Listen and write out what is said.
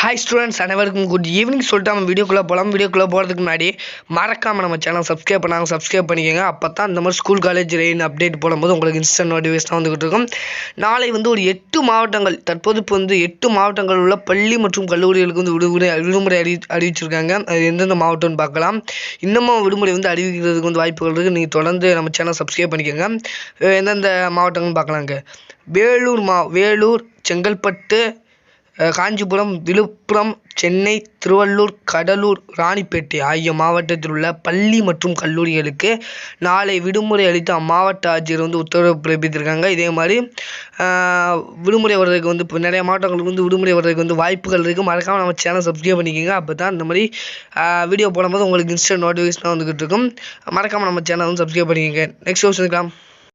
Hi students, அனைவருக்கும் good evening. சொல்லிட்டு நம்ம வீடியோக்குள்ளே போகிறதுக்கு முன்னாடி மறக்காமல் நம்ம சேனல் சப்ஸ்கிரைப் பண்ணிக்கோங்க. அப்போ தான் இந்த மாதிரி ஸ்கூல் காலேஜ் ரெயின் அப்டேட் போடும்போது உங்களுக்கு இன்ஸ்டன்ட் நோட்டிஃபிகேஷன் வந்துகிட்டு இருக்கும். நாளை ஒரு 8 மாவட்டங்கள், தற்போது இப்போ 8 மாவட்டங்கள் உள்ள பள்ளி மற்றும் கல்லூரிகளுக்கு விடுமுறை அறிவிச்சிருக்காங்க. அது எந்தெந்த மாவட்டம்னு பார்க்கலாம். இன்னமும் விடுமுறை அறிவிக்கிறதுக்கு வாய்ப்புகள் இருக்குது. நீங்கள் தொடர்ந்து நம்ம சேனல் சப்ஸ்கிரைப் பண்ணிக்கோங்க. எந்தெந்த மாவட்டங்கள்னு பார்க்கலாங்க. வேலூர், செங்கல்பட்டு, காஞ்சிபுரம், விழுப்புரம், சென்னை, திருவள்ளூர், கடலூர், ராணிப்பேட்டை ஆகிய மாவட்டத்தில் உள்ள பள்ளி மற்றும் கல்லூரிகளுக்கு நாளை விடுமுறை அளித்து அம்மாவட்ட ஆட்சியர் உத்தரவு பிறப்பித்திருக்காங்க. இதே மாதிரி விடுமுறை வர்றதுக்கு இப்போ நிறைய மாவட்டங்களுக்கு விடுமுறை வர்றதுக்கு வாய்ப்புகள் இருக்குது. மறக்காமல் நம்ம சேனல் சப்ஸ்கிரைப் பண்ணிக்கோங்க. அப்போ தான் இந்த மாதிரி வீடியோ போடும்போது உங்களுக்கு இன்ஸ்டன்ட் நோட்டிஃபிகேஷன் வந்துக்கிட்டு இருக்கும். மறக்காமல் நம்ம சேனல் சப்ஸ்கிரைப் பண்ணிக்கோங்க. நெக்ஸ்ட் வருஷம் இருக்கலாம்.